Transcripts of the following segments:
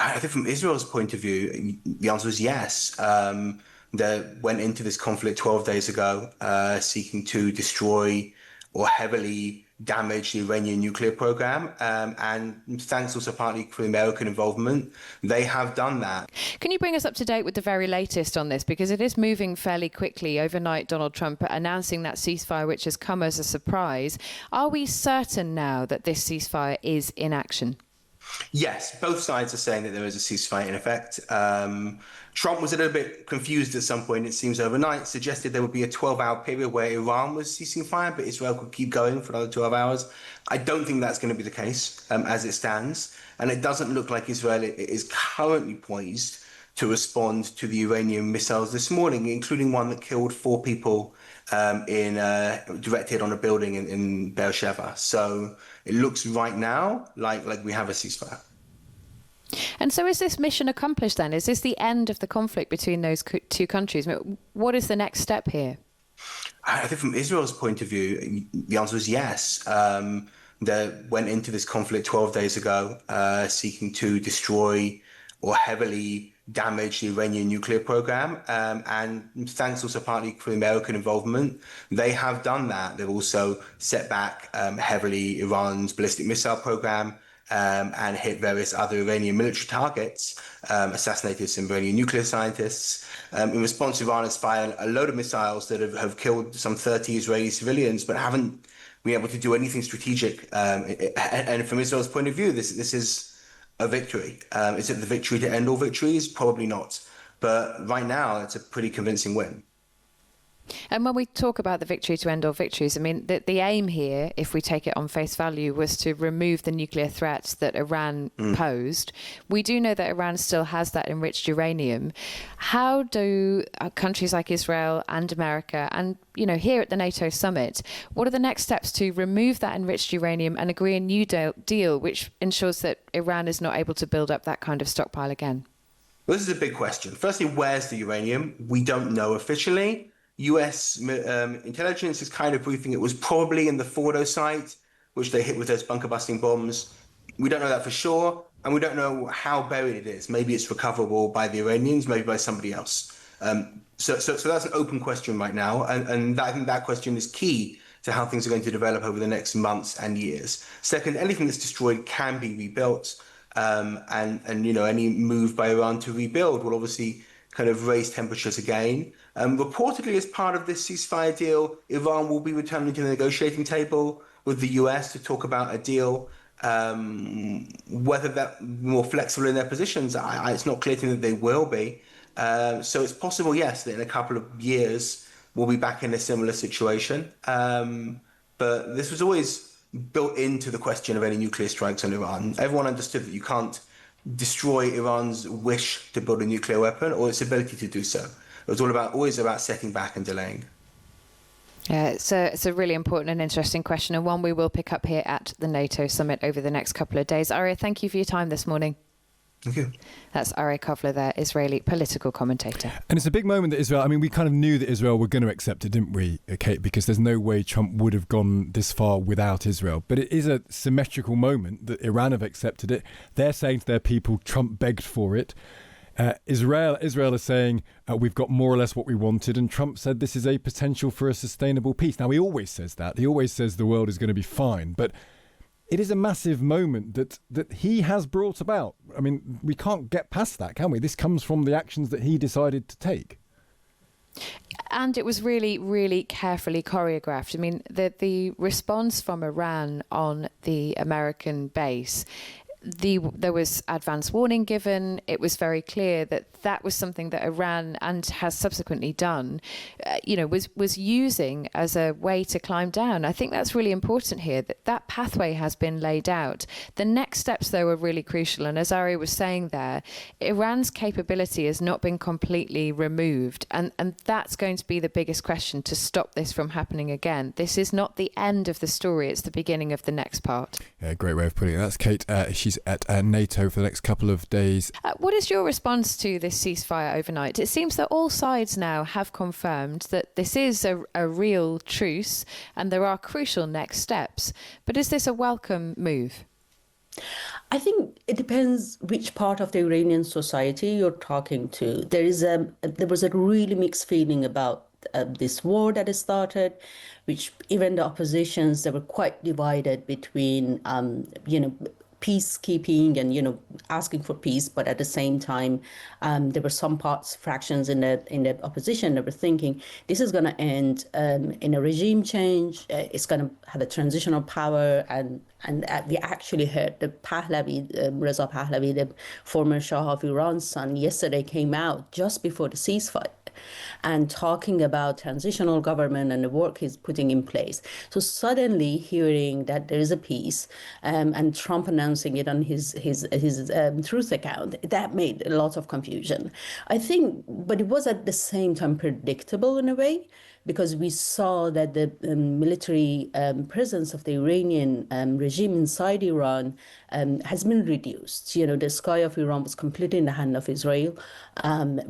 I think from Israel's point of view, the answer is yes. They went into this conflict 12 days ago, seeking to destroy or heavily damage the Iranian nuclear program. And thanks also partly for American involvement, they have done that. Can you bring us up to date with the very latest on this? Because it is moving fairly quickly. Overnight, Donald Trump announcing that ceasefire, which has come as a surprise. Are we certain now that this ceasefire is in action? Yes, both sides are saying that there is a ceasefire in effect. Trump was a little bit confused at some point, it seems overnight, suggested there would be a 12-hour period where Iran was ceasing fire, but Israel could keep going for another 12 hours. I don't think that's going to be the case as it stands. And it doesn't look like Israel is currently poised to respond to the Iranian missiles this morning, including one that killed 4 people directed on a building in Beersheba. So it looks right now like we have a ceasefire. And so is this mission accomplished then? Is this the end of the conflict between those two countries? What is the next step here? I think from Israel's point of view, the answer is yes. They went into this conflict 12 days ago, seeking to destroy or heavily damage the Iranian nuclear program. And thanks also partly for American involvement, they have done that. They've also set back heavily Iran's ballistic missile program and hit various other Iranian military targets, assassinated some Iranian nuclear scientists. In response, Iran has fired a load of missiles that have killed some 30 Israeli civilians, but haven't been able to do anything strategic. And from Israel's point of view, this is a victory. Is it the victory to end all victories? Probably not. But right now, it's a pretty convincing win. And when we talk about the victory to end all victories, I mean, the aim here, if we take it on face value, was to remove the nuclear threats that Iran posed. We do know that Iran still has that enriched uranium. How do countries like Israel and America and, here at the NATO summit, what are the next steps to remove that enriched uranium and agree a new deal which ensures that Iran is not able to build up that kind of stockpile again? Well, this is a big question. Firstly, where's the uranium? We don't know officially. US intelligence is kind of briefing it was probably in the Fordo site, which they hit with those bunker-busting bombs. We don't know that for sure, and we don't know how buried it is. Maybe it's recoverable by the Iranians, maybe by somebody else. So that's an open question right now, and I think that question is key to how things are going to develop over the next months and years. Second, anything that's destroyed can be rebuilt, and any move by Iran to rebuild will obviously kind of raise temperatures again. Reportedly, as part of this ceasefire deal, Iran will be returning to the negotiating table with the US to talk about a deal. Whether they're more flexible in their positions, it's not clear to me that they will be. So it's possible, yes, that in a couple of years, we'll be back in a similar situation. But this was always built into the question of any nuclear strikes on Iran. Everyone understood that you can't destroy Iran's wish to build a nuclear weapon or its ability to do so. It was always about setting back and delaying. Yeah, it's a really important and interesting question, and one we will pick up here at the NATO summit over the next couple of days. Arieh, thank you for your time this morning. Thank you. That's Arieh Kovler there, Israeli political commentator. And it's a big moment that Israel, we kind of knew that Israel were going to accept it, didn't we, Kate? Because there's no way Trump would have gone this far without Israel. But it is a symmetrical moment that Iran have accepted it. They're saying to their people, Trump begged for it. Israel is saying, we've got more or less what we wanted. And Trump said this is a potential for a sustainable peace. Now, he always says that. He always says the world is going to be fine. But it is a massive moment that he has brought about. We can't get past that, can we? This comes from the actions that he decided to take. And it was really, really carefully choreographed. The response from Iran on the American base, there was advance warning given. It was very clear that was something that Iran, and has subsequently done, was using as a way to climb down. I think that's really important here, that pathway has been laid out. The next steps, though, are really crucial. And as Arieh was saying there, Iran's capability has not been completely removed. And that's going to be the biggest question to stop this from happening again. This is not the end of the story. It's the beginning of the next part. Yeah, great way of putting it. That's Kate. She's at NATO for the next couple of days. What is your response to this ceasefire overnight? It seems that all sides now have confirmed that this is a real truce and there are crucial next steps. But is this a welcome move? I think it depends which part of the Iranian society you're talking to. There was a really mixed feeling about this war that has started, which even the oppositions, they were quite divided between, peacekeeping and asking for peace, but at the same time, there were some fractions in the opposition that were thinking this is going to end in a regime change. It's going to have a transitional power, and we actually heard the Pahlavi, Reza Pahlavi, the former Shah of Iran's son, yesterday came out just before the ceasefire and talking about transitional government and the work he's putting in place. So suddenly hearing that there is a peace and Trump announcing it on his Truth account, that made a lot of confusion. I think, but it was at the same time predictable in a way, because we saw that the military presence of the Iranian regime inside Iran has been reduced. The sky of Iran was completely in the hand of Israel.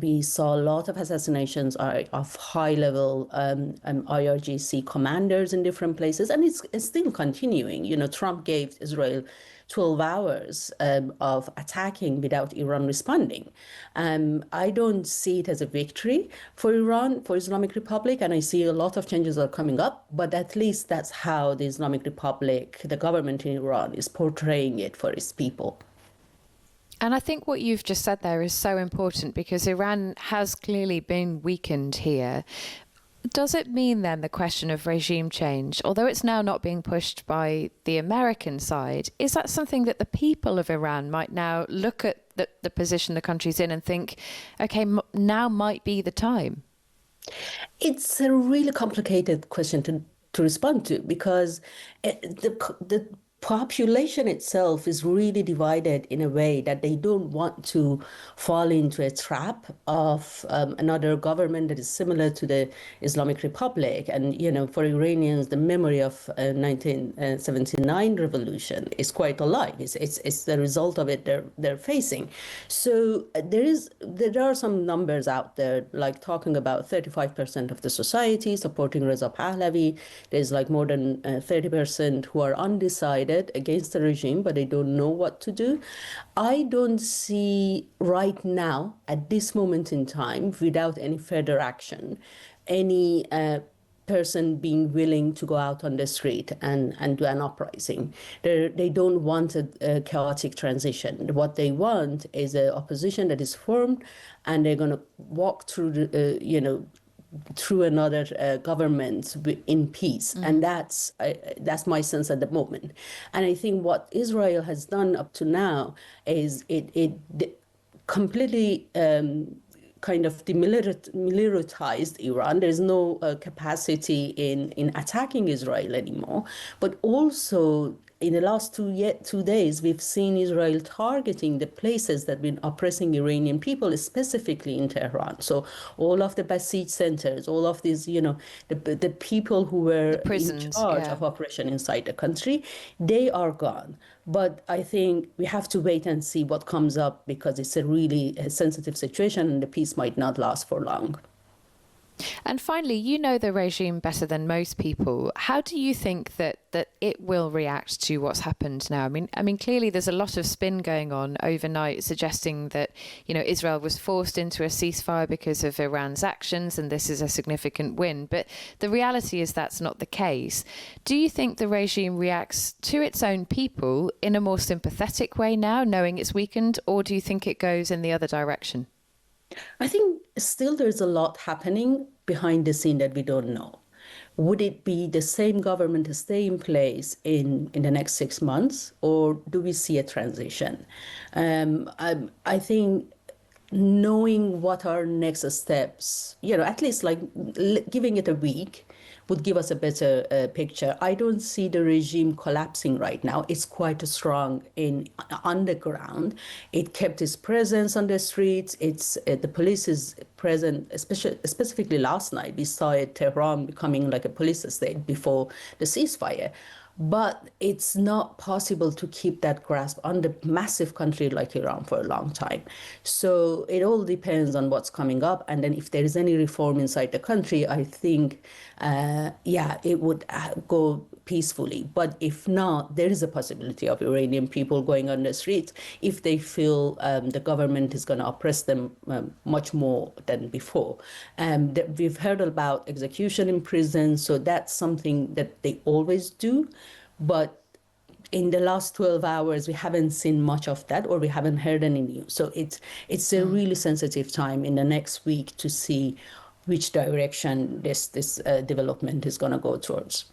We saw a lot of assassinations of high-level IRGC commanders in different places, and it's still continuing. Trump gave Israel 12 hours of attacking without Iran responding. I don't see it as a victory for Iran, for Islamic Republic, and I see a lot of changes are coming up, but at least that's how the Islamic Republic, the government in Iran, is portraying it for its people. And I think what you've just said there is so important, because Iran has clearly been weakened here. Does it mean then the question of regime change, although it's now not being pushed by the American side, is that something that the people of Iran might now look at the position the country's in and think, okay, now might be the time? It's a really complicated question to respond to, because the population itself is really divided in a way that they don't want to fall into a trap of another government that is similar to the Islamic Republic. And, for Iranians, the memory of 1979 revolution is quite alive. It's the result of it they're facing. So there are some numbers out there, like talking about 35% of the society supporting Reza Pahlavi. There's like more than 30% who are undecided against the regime, but they don't know what to do. I don't see right now, at this moment in time, without any further action, any person being willing to go out on the street and do an uprising. They don't want a chaotic transition. What they want is an opposition that is formed, and they're going to walk through through another government in peace. And that's my sense at the moment. And I think what Israel has done up to now is it completely kind of demilitarized Iran. There's no capacity in attacking Israel anymore. But also, in the last 2 days, we've seen Israel targeting the places that have been oppressing Iranian people, specifically in Tehran. So all of the besieged centers, all of these, the people who were in charge of oppression inside the country, they are gone. But I think we have to wait and see what comes up, because it's a really sensitive situation and the peace might not last for long. And finally, you know the regime better than most people. How do you think that it will react to what's happened now? I mean, clearly there's a lot of spin going on overnight suggesting that, Israel was forced into a ceasefire because of Iran's actions and this is a significant win. But the reality is that's not the case. Do you think the regime reacts to its own people in a more sympathetic way now, knowing it's weakened, or do you think it goes in the other direction? I think still there's a lot happening behind the scene that we don't know. Would it be the same government to stay in place in the next 6 months, or do we see a transition? I think knowing what our next steps, at least like giving it a week, would give us a better picture. I don't see the regime collapsing right now. It's quite strong on the ground. It kept its presence on the streets. The police is present, specifically last night. We saw Tehran becoming like a police state before the ceasefire. But it's not possible to keep that grasp on the massive country like Iran for a long time. So it all depends on what's coming up. And then if there is any reform inside the country, I think, it would go peacefully. But if not, there is a possibility of Iranian people going on the streets if they feel the government is going to oppress them much more than before. We've heard about execution in prison, so that's something that they always do. But in the last 12 hours, we haven't seen much of that, or we haven't heard any news. So it's a really sensitive time in the next week to see which direction this development is going to go towards.